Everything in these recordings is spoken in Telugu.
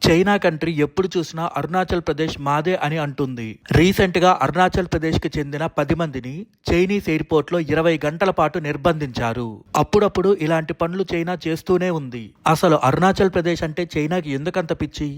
చైనా కంట్రీ ఎప్పుడు చూసినా అరుణాచల్ ప్రదేశ్ మాదే అని అంటుంది. రీసెంట్ గా అరుణాచల్ ప్రదేశ్ కి చెందిన 10 మందిని చైనీస్ ఎయిర్పోర్ట్ లో 20 గంటల పాటు నిర్బంధించారు. అప్పుడప్పుడు ఇలాంటి పనులు చైనా చేస్తూనే ఉంది. అసలు అరుణాచల్ ప్రదేశ్ అంటే చైనాకి ఎందుకంత పిచ్చి?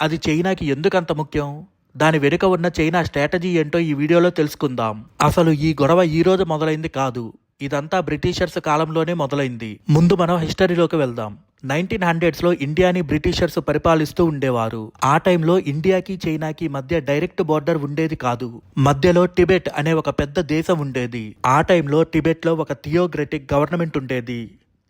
అది చైనాకి ఎందుకంత ముఖ్యం? దాని వెనుక ఉన్న చైనా స్ట్రాటజీ ఏంటో ఈ వీడియోలో తెలుసుకుందాం. అసలు ఈ గొడవ ఈ రోజు మొదలైంది కాదు, ఇదంతా బ్రిటిషర్స్ కాలంలోనే మొదలైంది. ముందు మనం హిస్టరీలోకి వెళ్దాం. 1900s ఇండియాని బ్రిటిషర్స్ పరిపాలిస్తూ ఉండేవారు. ఆ టైంలో ఇండియాకి చైనాకి మధ్య డైరెక్ట్ బోర్డర్ ఉండేది కాదు. మధ్యలో టిబెట్ అనే ఒక పెద్ద దేశం ఉండేది. ఆ టైంలో టిబెట్ లో ఒక థియోక్రటిక్ గవర్నమెంట్ ఉండేది.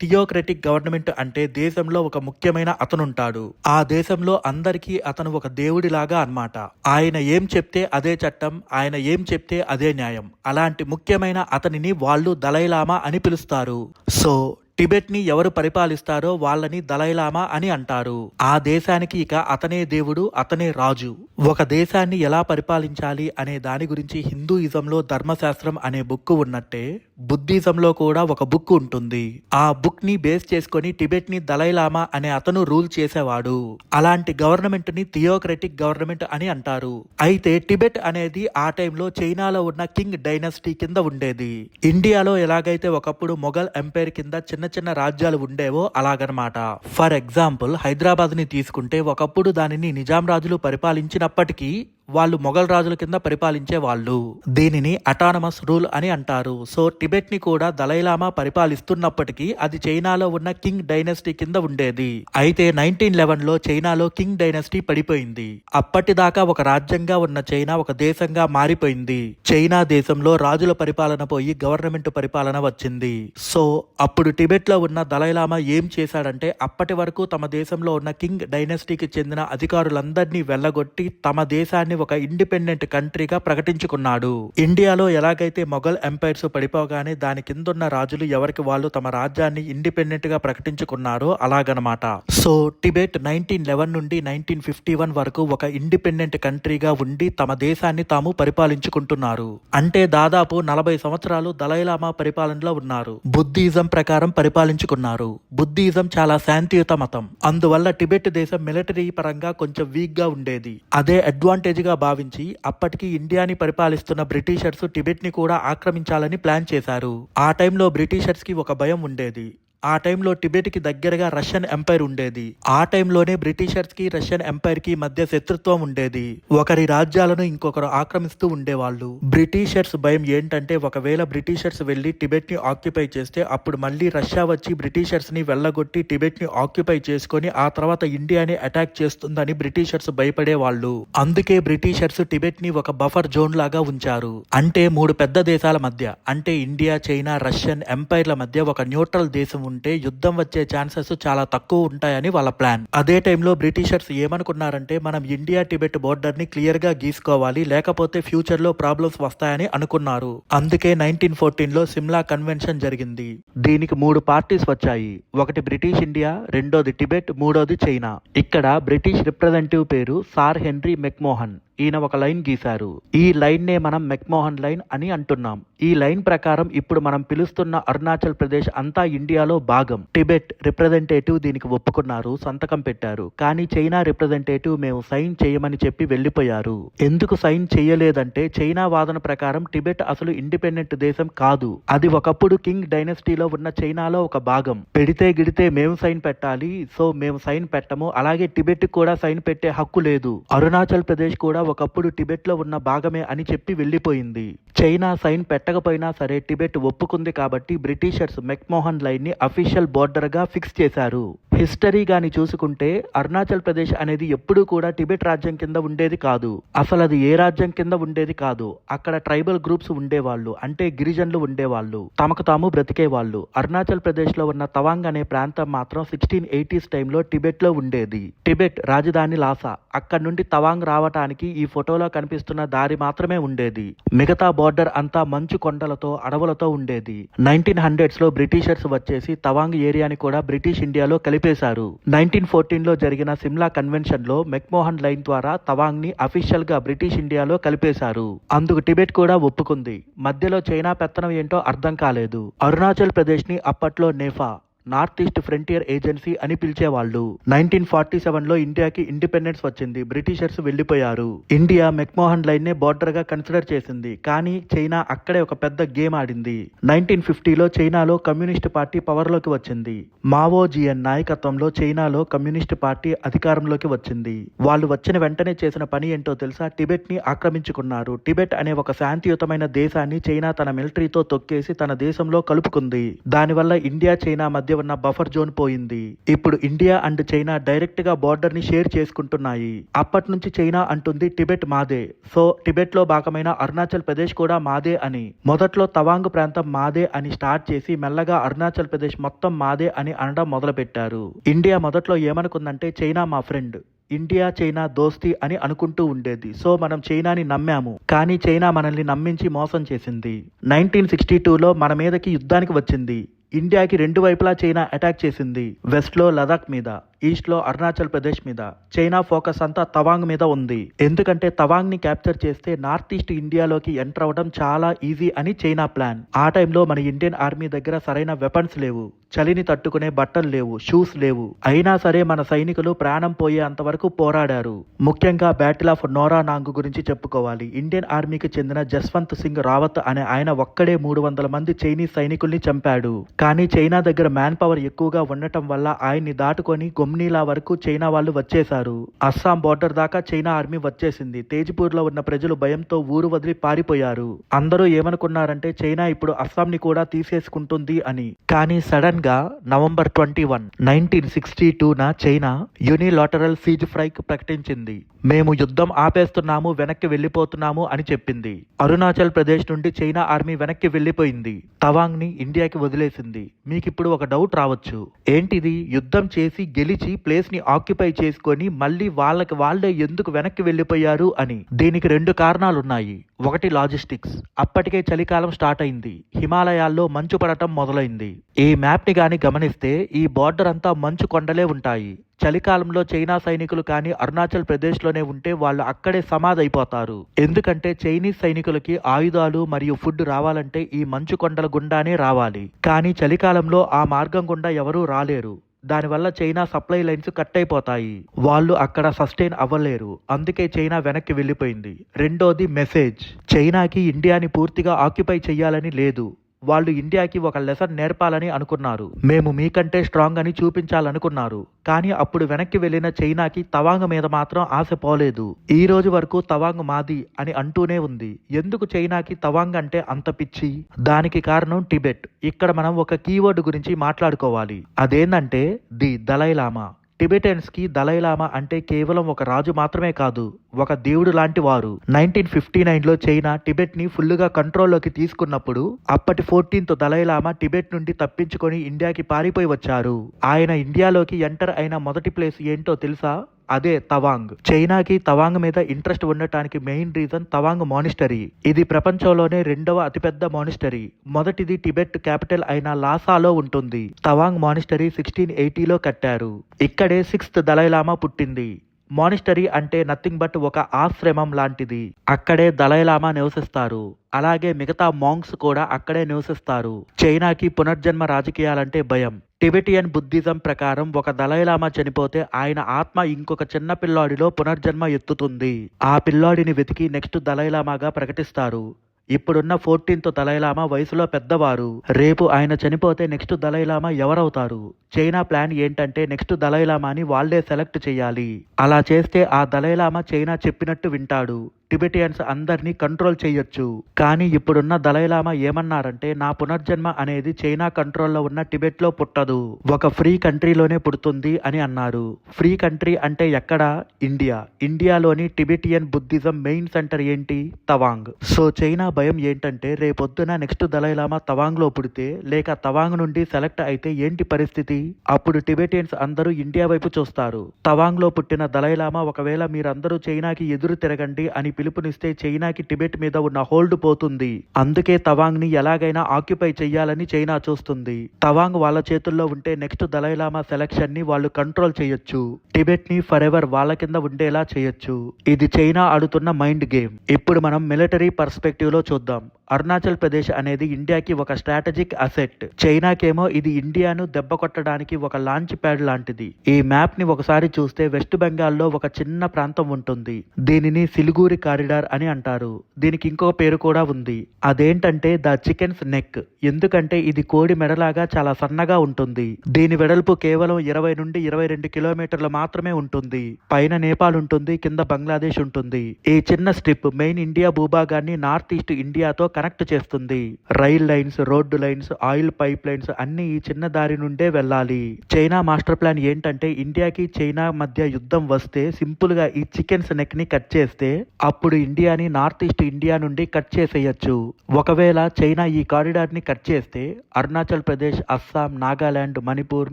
థియోక్రటిక్ గవర్నమెంట్ అంటే దేశంలో ఒక ముఖ్యమైన అతనుంటాడు. ఆ దేశంలో అందరికీ అతను ఒక దేవుడిలాగా అన్నమాట. ఆయన ఏం చెప్తే అదే చట్టం, ఆయన ఏం చెప్తే అదే న్యాయం. అలాంటి ముఖ్యమైన అతనిని వాళ్ళు దలైలామా అని పిలుస్తారు. సో టిబెట్ ని ఎవరు పరిపాలిస్తారో వాళ్ళని దలైలామా అని అంటారు. ఆ దేశానికి ఇక అతనే దేవుడు, అతనే రాజు. ఒక దేశాన్ని ఎలా పరిపాలించాలి అనే దాని గురించి హిందూయిజంలో ధర్మశాస్త్రం అనే బుక్ ఉన్నట్టే బుద్ధిజంలో కూడా ఒక బుక్ ఉంటుంది. ఆ బుక్ ని బేస్ చేసుకొని టిబెట్ ని దలైలామా అనే అతను రూల్ చేసేవాడు. అలాంటి గవర్నమెంట్ ని థియోక్రటిక్ గవర్నమెంట్ అని అంటారు. అయితే టిబెట్ అనేది ఆ టైంలో చైనాలో ఉన్న కింగ్ డైనస్టీ కింద ఉండేది. ఇండియాలో ఎలాగైతే ఒకప్పుడు మొఘల్ ఎంపైర్ కింద చిన్న చిన్న రాజ్యాలు ఉండేవో అలాగనమాట. ఫర్ ఎగ్జాంపుల్ హైదరాబాద్ ని తీసుకుంటే ఒకప్పుడు దానిని నిజాం రాజులు పరిపాలించినప్పటికీ వాళ్ళు మొఘల్ రాజుల కింద పరిపాలించే వాళ్ళు. దీనిని అటానమస్ రూల్ అని అంటారు. సో టిబెట్ ని కూడా దలైలామా పరిపాలిస్తున్నప్పటికీ అది చైనాలో ఉన్న కింగ్ డైనస్టీ కింద ఉండేది. అయితే 1911లో చైనాలో కింగ్ డైనస్టీ పడిపోయింది. అప్పటిదాకా ఒక రాజ్యంగా ఉన్న చైనా ఒక దేశంగా మారిపోయింది. చైనా దేశంలో రాజుల పరిపాలన పోయి గవర్నమెంట్ పరిపాలన వచ్చింది. సో అప్పుడు టిబెట్ లో ఉన్న దలైలామా ఏం చేశాడంటే అప్పటి వరకు తమ దేశంలో ఉన్న కింగ్ డైనస్టీకి చెందిన అధికారులందరినీ వెళ్ళగొట్టి తమ దేశాన్ని ఒక ఇండిపెండెంట్ కంట్రీగా ప్రకటించుకున్నాడు. ఇండియాలో ఎలాగైతే మొఘల్ ఎంపైర్స్ పడిపోగానే దాని కిందున్న రాజులు ఎవరికి వాళ్ళు తమ రాజ్యాన్ని ఇండిపెండెంట్ గా ప్రకటించుకున్నారో అలాగనమాట. సో టిబెట్ 1911 నుండి 1951 వరకు ఒక ఇండిపెండెంట్ కంట్రీగా ఉండి తమ దేశాన్ని తాము పరిపాలించుకుంటున్నారు. అంటే దాదాపు 40 సంవత్సరాలు దలైలామా పరిపాలనలో ఉన్నారు. బుద్ధిజం ప్రకారం పరిపాలించుకున్నారు. బుద్ధిజం చాలా శాంతియుత మతం. అందువల్ల టిబెట్ దేశం మిలిటరీ పరంగా కొంచెం వీక్ గా ఉండేది. అదే అడ్వాంటేజ్ గా భావించి అప్పటికి ఇండియాని పరిపాలిస్తున్న బ్రిటిషర్స్ టిబెట్ ని కూడా ఆక్రమించాలని ప్లాన్ చేశారు. ఆ టైంలో బ్రిటిషర్స్ కి ఒక భయం ఉండేది. ఆ టైంలో టిబెట్ కి దగ్గరగా రష్యన్ ఎంపైర్ ఉండేది. ఆ టైంలోనే బ్రిటిషర్స్ కి రష్యన్ ఎంపైర్ కి మధ్య శత్రుత్వం ఉండేది. ఒకరి రాజ్యాలను ఇంకొకరు ఆక్రమిస్తూ ఉండేవాళ్ళు. బ్రిటిషర్స్ భయం ఏంటంటే ఒకవేళ బ్రిటిషర్స్ వెళ్లి టిబెట్ ని ఆక్యుపై చేస్తే అప్పుడు మళ్ళీ రష్యా వచ్చి బ్రిటిషర్స్ ని వెళ్ళగొట్టి టిబెట్ ని ఆక్యుపై చేసుకొని ఆ తర్వాత ఇండియాని అటాక్ చేస్తుందని బ్రిటిషర్స్ భయపడేవాళ్ళు. అందుకే బ్రిటిషర్స్ టిబెట్ ని ఒక బఫర్ జోన్ లాగా ఉంచారు. అంటే 3 పెద్ద దేశాల మధ్య, అంటే ఇండియా, చైనా, రష్యన్ ఎంపైర్ల మధ్య ఒక న్యూట్రల్ దేశం ఉంటే యుద్ధం వచ్చే ఛాన్సెస్ చాలా తక్కువ ఉంటాయని వాళ్ళ ప్లాన్. అదే టైంలో బ్రిటిషర్స్ ఏమనుకున్నారంటే మనం ఇండియా టిబెట్ బోర్డర్ ని క్లియర్ గా గీసుకోవాలి, లేకపోతే ఫ్యూచర్ లో ప్రాబ్లమ్స్ వస్తాయని అనుకున్నారు. అందుకే 1914లో సిమ్లా కన్వెన్షన్ జరిగింది. దీనికి 3 పార్టీస్ వచ్చాయి. ఒకటి బ్రిటిష్ ఇండియా, రెండోది టిబెట్, మూడోది చైనా. ఇక్కడ బ్రిటిష్ రిప్రజెంటేటివ్ పేరు సార్ హెన్రీ మెక్మోహన్. ఈయన ఒక లైన్ గీశారు. ఈ లైన్ నే మనం మెక్మోహన్ లైన్ అని అంటున్నాం. ఈ లైన్ ప్రకారం ఇప్పుడు మనం పిలుస్తున్న అరుణాచల్ ప్రదేశ్ అంతా ఇండియాలో భాగం. టిబెట్ రిప్రజెంటేటివ్ దీనికి ఒప్పుకున్నారు, సంతకం పెట్టారు. కానీ చైనా రిప్రజెంటేటివ్ మేము సైన్ చేయమని చెప్పి వెళ్లిపోయారు. ఎందుకు సైన్ చేయలేదంటే చైనా వాదన ప్రకారం టిబెట్ అసలు ఇండిపెండెంట్ దేశం కాదు. అది ఒకప్పుడు కింగ్ డైనస్టీలో ఉన్న చైనాలో ఒక భాగం. పెడితే గిడితే మేము సైన్ పెట్టాలి, సో మేము సైన్ పెట్టము. అలాగే టిబెట్ కూడా సైన్ పెట్టే హక్కు లేదు. అరుణాచల్ ప్రదేశ్ కూడా ఒకప్పుడు టిబెట్ లో ఉన్న భాగమే అని చెప్పి వెళ్లిపోయింది. చైనా సైన్ పెట్టకపోయినా సరే టిబెట్ ఒప్పుకుంది కాబట్టి బ్రిటిషర్స్ మెక్మోహన్ లైన్ ని అఫీషియల్ బోర్డర్ గా ఫిక్స్ చేశారు. హిస్టరీ గాని చూసుకుంటే అరుణాచల్ ప్రదేశ్ అనేది ఎప్పుడూ కూడా టిబెట్ రాజ్యం కింద ఉండేది కాదు. అసలు అది ఏ రాజ్యం కింద ఉండేది కాదు. అక్కడ ట్రైబల్ గ్రూప్స్ ఉండేవాళ్ళు, అంటే గిరిజనులు ఉండేవాళ్ళు. తమకు తాము బ్రతికేవాళ్ళు. అరుణాచల్ ప్రదేశ్ లో ఉన్న తవాంగ్ అనే ప్రాంతం మాత్రం 1680s టైంలో టిబెట్ లో ఉండేది. టిబెట్ రాజధాని లాసా. అక్కడ నుండి తవాంగ్ రావటానికి ఈ ఫోటోలో కనిపిస్తున్న దారి మాత్రమే ఉండేది. మిగతా బోర్డర్ అంతా మంచు కొండలతో, అడవులతో ఉండేది. 1900s లో బ్రిటిషర్స్ వచ్చేసి తవాంగ్ ఏరియాని కూడా బ్రిటిష్ ఇండియాలో కలిపేశారు. 1914లో జరిగిన సిమ్లా కన్వెన్షన్ లో మెక్మోహన్ లైన్ ద్వారా తవాంగ్ ని అఫీషియల్ గా బ్రిటిష్ ఇండియాలో కలిపేశారు. అందుకు టిబెట్ కూడా ఒప్పుకుంది. మధ్యలో చైనా పెత్తనం ఏంటో అర్థం కాలేదు. అరుణాచల్ ప్రదేశ్ ని అప్పట్లో నేఫా, నార్త్ ఈస్ట్ ఫ్రంటియర్ ఏజెన్సీ అని పిలిచేవాళ్ళు. 1947లో ఇండియాకి ఇండిపెండెన్స్ వచ్చింది. బ్రిటిషర్స్ వెళ్లిపోయారు. ఇండియా మెక్మోహన్ లైన్ నే బోర్డర్ గా కన్సిడర్ చేసింది. కానీ చైనా అక్కడే ఒక పెద్ద గేమ్ ఆడింది. 1950లో చైనాలో కమ్యూనిస్ట్ పార్టీ పవర్ లోకి వచ్చింది. మావో జియన్ నాయకత్వంలో చైనాలో కమ్యూనిస్ట్ పార్టీ అధికారంలోకి వచ్చింది. వాళ్ళు వచ్చిన వెంటనే చేసిన పని ఏంటో తెలుసా? టిబెట్ ని ఆక్రమించుకున్నారు. టిబెట్ అనే ఒక శాంతియుతమైన దేశాన్ని చైనా తన మిలిటరీతో తొక్కేసి తన దేశంలో కలుపుకుంది. దానివల్ల ఇండియా చైనా మధ్య ఉన్న బఫర్ జోన్ పోయింది. ఇప్పుడు ఇండియా అండ్ చైనా డైరెక్ట్ గా బోర్డర్ ని షేర్ చేసుకుంటున్నాయి. అప్పటి నుంచి చైనా అంటుంది టిబెట్ మాదే. సో టిబెట్ లో భాగమైన అరుణాచల్ ప్రదేశ్ కూడా మాదే అని. మొదట్లో తవాంగ్ ప్రాంతం మాదే అని స్టార్ట్ చేసి మెల్లగా అరుణాచల్ ప్రదేశ్ మొత్తం మాదే అని అనడం మొదలు పెట్టారు. ఇండియా మొదట్లో ఏమనుకుందంటే చైనా మా ఫ్రెండ్, ఇండియా చైనా దోస్తీ అని అనుకుంటూ ఉండేది. సో మనం చైనాని నమ్మాము. కానీ చైనా మనల్ని నమ్మించి మోసం చేసింది. 1962లో మన మీదకి యుద్ధానికి వచ్చింది. ఇండియాకి రెండు వైపులా చైనా అటాక్ చేసింది. వెస్ట్ లో లదాఖ్ మీద, ఈస్ట్ లో అరుణాచల్ ప్రదేశ్ మీద. చైనా ఫోకస్ అంతా తవాంగ్ మీద ఉంది. ఎందుకంటే తవాంగ్ ని క్యాప్చర్ చేస్తే నార్త్ ఈస్ట్ ఇండియాలోకి ఎంటర్ అవడం చాలా ఈజీ అని చైనా ప్లాన్. ఆ టైంలో మన ఇండియన్ ఆర్మీ దగ్గర సరైన వెపన్స్ లేవు, చలిని తట్టుకునే బట్టలు లేవు, షూస్ లేవు. అయినా సరే మన సైనికులు ప్రాణం పోయే అంతవరకు పోరాడారు. ముఖ్యంగా బ్యాటిల్ ఆఫ్ నోరానాంగ్ గురించి చెప్పుకోవాలి. ఇండియన్ ఆర్మీకి చెందిన జస్వంత్ సింగ్ రావత్ అనే ఆయన ఒక్కడే 300 మంది చైనీస్ సైనికుల్ని చంపాడు. కానీ చైనా దగ్గర మ్యాన్ పవర్ ఎక్కువగా ఉండటం వల్ల ఆయన్ని దాటుకొని గుమ్నీలా వరకు చైనా వాళ్ళు వచ్చేశారు. అస్సాం బోర్డర్ దాకా చైనా ఆర్మీ వచ్చేసింది. తేజ్పూర్ లో ఉన్న ప్రజలు భయంతో ఊరు వదిలి పారిపోయారు. అందరూ ఏమనుకున్నారంటే చైనా ఇప్పుడు అస్సాం ని కూడా తీసేసుకుంటుంది అని. కానీ సడన్ గా నవంబర్ 21, 1962న చైనా యూనిలాటరల్ సీజ్ ఫ్రైక్ ప్రకటించింది. మేము యుద్ధం ఆపేస్తున్నాము, వెనక్కి వెళ్లిపోతున్నాము అని చెప్పింది. అరుణాచల్ ప్రదేశ్ నుండి చైనా ఆర్మీ వెనక్కి వెళ్లిపోయింది. తవాంగ్ ని ఇండియాకి వదిలేసింది. మీకిప్పుడు ఒక డౌట్ రావచ్చు, ఏంటిది యుద్ధం చేసి గెలిచి ప్లేస్ ని ఆక్యుపై చేసుకొని మళ్ళీ వాళ్ళకి వాళ్ళే ఎందుకు వెనక్కి వెళ్లిపోయారు అని? దీనికి 2 కారణాలున్నాయి. ఒకటి లాజిస్టిక్స్. అప్పటికే చలికాలం స్టార్ట్ అయింది. హిమాలయాల్లో మంచు పడటం మొదలైంది. ఈ మ్యాప్ ని గాని గమనిస్తే ఈ బోర్డర్ అంతా మంచు కొండలే ఉంటాయి. చలికాలంలో చైనా సైనికులు కానీ అరుణాచల్ ప్రదేశ్ లోనే ఉంటే వాళ్ళు అక్కడే సమాధైపోతారు. ఎందుకంటే చైనీస్ సైనికులకి ఆయుధాలు మరియు ఫుడ్ రావాలంటే ఈ మంచు కొండల గుండానే రావాలి. కానీ చలికాలంలో ఆ మార్గం గుండా ఎవరూ రాలేరు. దానివల్ల చైనా సప్లై లైన్స్ కట్ అయిపోతాయి. వాళ్ళు అక్కడ సస్టైన్ అవ్వలేరు. అందుకే చైనా వెనక్కి వెళ్ళిపోయింది. రెండోది మెసేజ్. చైనాకి ఇండియాని పూర్తిగా ఆక్యుపై చెయ్యాలని లేదు. వాళ్ళు ఇండియాకి ఒక లెసన్ నేర్పాలని అనుకున్నారు. మేము మీకంటే స్ట్రాంగ్ అని చూపించాలనుకున్నారు. కానీ అప్పుడు వెనక్కి వెళ్లిన చైనాకి తవాంగ్ మీద మాత్రం ఆశ పోలేదు. ఈ రోజు వరకు తవాంగ్ మాది అని అంటూనే ఉంది. ఎందుకు చైనాకి తవాంగ్ అంటే అంత పిచ్చి? దానికి కారణం టిబెట్. ఇక్కడ మనం ఒక కీవర్డ్ గురించి మాట్లాడుకోవాలి. అదేంటంటే ది దలైలామా. టిబెటన్స్ కి దలైలామా అంటే కేవలం ఒక రాజు మాత్రమే కాదు, ఒక దేవుడు లాంటి వారు. 1959లో చైనా టిబెట్ ని ఫుల్లుగా కంట్రోల్లోకి తీసుకున్నప్పుడు అప్పటి 14th దలైలామా టిబెట్ నుండి తప్పించుకొని ఇండియాకి పారిపోయి వచ్చారు. ఆయన ఇండియాలోకి ఎంటర్ అయిన మొదటి ప్లేస్ ఏంటో తెలుసా? అదే తవాంగ్. చైనాకి తవాంగ్ మీద ఇంట్రెస్ట్ ఉండటానికి మెయిన్ రీజన్ తవాంగ్ మానిస్టరీ. ఇది ప్రపంచంలోనే 2వ అతిపెద్ద మానిస్టరీ. మొదటిది టిబెట్ క్యాపిటల్ అయిన లాసాలో ఉంటుంది. తవాంగ్ మానిస్టరీ 1680లో కట్టారు. ఇక్కడే 6th దలైలామా పుట్టింది. మానిస్టరీ అంటే నథింగ్ బట్ ఒక ఆశ్రమం లాంటిది. అక్కడే దలైలామా నివసిస్తారు. అలాగే మిగతా మాంగ్స్ కూడా అక్కడే నివసిస్తారు. చైనాకి పునర్జన్మ రాజకీయాలంటే భయం. టిబెటియన్ బుద్ధిజం ప్రకారం ఒక దలైలామా చనిపోతే ఆయన ఆత్మ ఇంకొక చిన్న పిల్లాడిలో పునర్జన్మ ఎత్తుతుంది. ఆ పిల్లాడిని వెతికి నెక్స్ట్ దలైలామాగా ప్రకటిస్తారు. ఇప్పుడున్న 14th దలైలామా వయసులో పెద్దవారు. రేపు ఆయన చనిపోతే నెక్స్ట్ దలైలామా ఎవరవుతారు? చైనా ప్లాన్ ఏంటంటే నెక్స్ట్ దలైలామాని వాళ్లే సెలెక్ట్ చేయాలి. అలా చేస్తే ఆ దలైలామా చైనా చెప్పినట్టు వింటాడు. టిబెటియన్స్ అందరినీ కంట్రోల్ చేయొచ్చు. కానీ ఇప్పుడున్న దలైలామా ఏమన్నారంటే నా పునర్జన్మ అనేది చైనా కంట్రోల్లో ఉన్న టిబెట్ లో పుట్టదు, ఒక ఫ్రీ కంట్రీలోనే పుడుతుంది అని అన్నారు. ఫ్రీ కంట్రీ అంటే ఎక్కడ? ఇండియా. ఇండియాలోని టిబెటియన్ బుద్ధిజం మెయిన్ సెంటర్ ఏంటి? తవాంగ్. సో చైనా భయం ఏంటంటే రేపొద్దున నెక్స్ట్ దలైలామా తవాంగ్ లో పుడితే లేక తవాంగ్ నుండి సెలెక్ట్ అయితే ఏంటి పరిస్థితి? అప్పుడు టిబెటియన్స్ అందరూ ఇండియా వైపు చూస్తారు. తవాంగ్ లో పుట్టిన దలైలామా ఒకవేళ మీరందరూ చైనాకి ఎదురు తిరగండి అని పిలుపునిస్తే చైనాకి టిబెట్ మీద ఉన్న హోల్డ్ పోతుంది. అందుకే తవాంగ్ ని ఎలాగైనా ఆక్యుపై చెయ్యాలని చైనా చూస్తుంది. తవాంగ్ వాళ్ళ చేతుల్లో ఉంటే నెక్స్ట్ దలైలామా సెలక్షన్ ని వాళ్ళు కంట్రోల్ చేయొచ్చు. టిబెట్ ని ఫర్ ఎవర్ వాళ్ళ కింద ఉండేలా చేయొచ్చు. ఇది చైనా ఆడుతున్న మైండ్ గేమ్. ఇప్పుడు మనం మిలిటరీ పర్స్పెక్టివ్ లో చూద్దాం. అరుణాచల్ ప్రదేశ్ అనేది ఇండియాకి ఒక స్ట్రాటజిక్ అసెట్. చైనాకేమో ఇది ఇండియాను దెబ్బ కొట్టడానికి ఒక లాంచ్ ప్యాడ్ లాంటిది. ఈ మ్యాప్ ని ఒకసారి చూస్తే వెస్ట్ బెంగాల్లో ఒక చిన్న ప్రాంతం ఉంటుంది. దీనిని సిలిగురి కారిడార్ అని అంటారు. దీనికి ఇంకో పేరు కూడా ఉంది. అదేంటంటే ద చికెన్స్ నెక్. ఎందుకంటే ఇది కోడి మెడలాగా చాలా సన్నగా ఉంటుంది. దీని వెడల్పు కేవలం 20 నుండి 22 కిలోమీటర్లు మాత్రమే ఉంటుంది. పైన నేపాల్ ఉంటుంది, కింద బంగ్లాదేశ్ ఉంటుంది. ఈ చిన్న స్ట్రిప్ మెయిన్ ఇండియా భూభాగాన్ని నార్త్ ఈస్ట్ ఇండియాతో కనెక్ట్ చేస్తుంది. Rail lines, road lines, oil pipe lines అన్ని ఈ చిన్న దారి నుండే వెళ్ళాలి. చైనా మాస్టర్ ప్లాన్ ఏంటంటే ఇండియాకి చైనా మధ్య యుద్ధం వస్తే సింపుల్ గా ఈ చికెన్స్ నెక్ ని కట్ చేస్తే అప్పుడు ఇండియాని నార్త్ ఈస్ట్ ఇండియా నుండి కట్ చేసేయచ్చు. ఒకవేళ చైనా ఈ కారిడార్ ని కట్ చేస్తే అరుణాచల్ ప్రదేశ్, అస్సాం, నాగాలాండ్, మణిపూర్,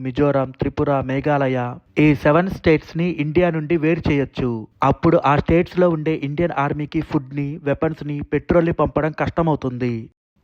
మిజోరాం, త్రిపుర, మేఘాలయ ఈ 7 స్టేట్స్ ని ఇండియా నుండి వేరు చేయొచ్చు. అప్పుడు ఆ స్టేట్స్ లో ఉండే ఇండియన్ ఆర్మీకి ఫుడ్ ని, వెపన్స్ ని, పెట్రోల్ ని పంపడం కష్టమవుతుంది.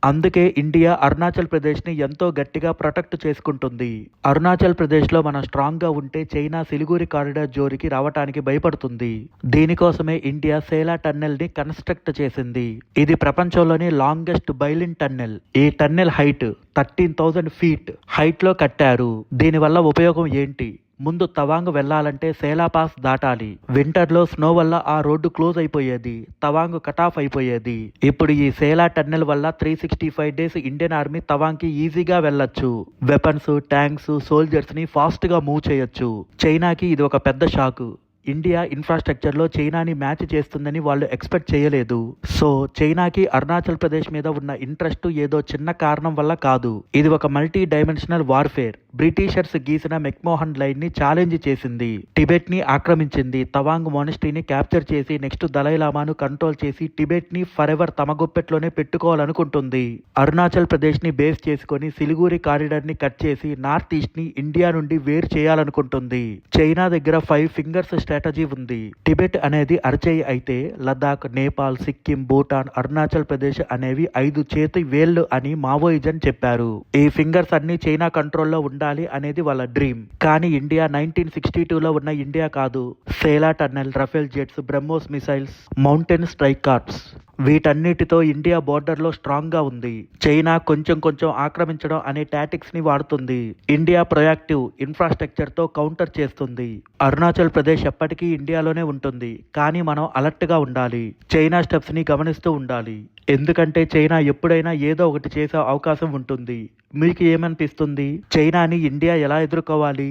అందుకే ఇండియా అరుణాచల్ ప్రదేశ్ ని ఎంతో గట్టిగా ప్రొటెక్ట్ చేసుకుంటుంది. అరుణాచల్ ప్రదేశ్ లో మనం స్ట్రాంగ్ గా ఉంటే చైనా సిలిగురి కారిడార్ జోరికి రావటానికి భయపడుతుంది. దీనికోసమే ఇండియా సేలా టన్నెల్ ని కన్స్ట్రక్ట్ చేసింది. ఇది ప్రపంచంలోనే లాంగెస్ట్ బైలిన్ టన్నెల్. ఈ టన్నెల్ హైట్ 13,000 ఫీట్ హైట్ లో కట్టారు. దీనివల్ల ఉపయోగం ఏంటి? ముందు తవాంగ్ వెళ్లాలంటే సేలా పాస్ దాటాలి. వింటర్ లో స్నో వల్ల ఆ రోడ్డు క్లోజ్ అయిపోయేది. తవాంగ్ కట్ ఆఫ్ అయిపోయేది. ఇప్పుడు ఈ సేలా టన్నెల్ వల్ల 365 డేస్ ఇండియన్ ఆర్మీ తవాంగ్ కి ఈజీగా వెళ్ళొచ్చు. వెపన్స్, ట్యాంక్స్, సోల్జర్స్ ని ఫాస్ట్ గా మూవ్ చేయొచ్చు. చైనాకి ఇది ఒక పెద్ద షాక్. ఇండియా ఇన్ఫ్రాస్ట్రక్చర్ లో చైనాని మ్యాచ్ చేస్తుందని వాళ్ళు ఎక్స్పెక్ట్ చేయలేదు. సో చైనాకి అరుణాచల్ ప్రదేశ్ మీద ఉన్న ఇంట్రెస్ట్ ఏదో చిన్న కారణం వల్ల కాదు. ఇది ఒక మల్టీ డైమెన్షనల్ వార్ఫేర్. బ్రిటిషర్స్ గీసిన మెక్మోహన్ లైన్ ని ఛాలెంజ్ చేసింది. టిబెట్ ని ఆక్రమించింది. తవాంగ్ మొనస్ట్రీని క్యాప్చర్ చేసి నెక్స్ట్ దలైలామాను కంట్రోల్ చేసి టిబెట్ ని ఫర్ ఎవర్ తమ గుప్పెట్లోనే పెట్టుకోవాలనుకుంటుంది. అరుణాచల్ ప్రదేశ్ ని బేస్ చేసుకుని సిలిగురి కారిడార్ ని కట్ చేసి నార్త్ ఈస్ట్ ని ఇండియా నుండి వేరు చేయాలనుకుంటుంది. చైనా దగ్గర 5 ఫింగర్స్ స్ట్రాటజీ ఉంది. టిబెట్ అనేది అరచేయి అయితే లదాఖ్, నేపాల్, సిక్కిం, భూటాన్, అరుణాచల్ ప్రదేశ్ అనేవి 5 చేతి వేళ్లు అని మావోయిజన్ చెప్పారు. ఈ ఫింగర్స్ అన్ని చైనా కంట్రోల్లో ఉండాలి అనేది వాళ్ళ డ్రీమ్. కానీ ఇండియా 1962లో ఉన్న ఇండియా కాదు. Sela tunnel, Rafale jets, BrahMos missiles, mountain strike corps వీటన్నిటితో ఇండియా బోర్డర్ లో స్ట్రాంగ్ గా ఉంది. చైనా కొంచెం కొంచెం ఆక్రమించడం అనే టాటిక్స్ ని వాడుతుంది. ఇండియా ప్రొయాక్టివ్ ఇన్ఫ్రాస్ట్రక్చర్ తో కౌంటర్ చేస్తుంది. అరుణాచల్ ప్రదేశ్ ఎప్పటికీ ఇండియాలోనే ఉంటుంది. కానీ మనం అలర్ట్ గా ఉండాలి. చైనా స్టెప్స్ ని గమనిస్తూ ఉండాలి. ఎందుకంటే చైనా ఎప్పుడైనా ఏదో ఒకటి చేసే అవకాశం ఉంటుంది. మీకు ఏమనిపిస్తుంది? చైనాని ఇండియా ఎలా ఎదుర్కోవాలి?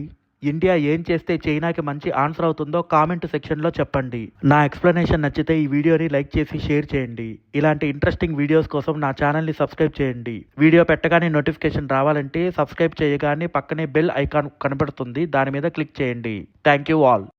ఇండియా ఏం చేస్తే చైనాకి మంచి ఆన్సర్ అవుతుందో కామెంట్ సెక్షన్లో చెప్పండి. నా ఎక్స్ప్లెనేషన్ నచ్చితే ఈ వీడియోని లైక్ చేసి షేర్ చేయండి. ఇలాంటి ఇంట్రెస్టింగ్ వీడియోస్ కోసం నా ఛానల్ని సబ్స్క్రైబ్ చేయండి. వీడియో పెట్టగానే నోటిఫికేషన్ రావాలంటే సబ్స్క్రైబ్ చేయగానే పక్కనే బెల్ ఐకాన్ కనబడుతుంది. దాని మీద క్లిక్ చేయండి. Thank you all.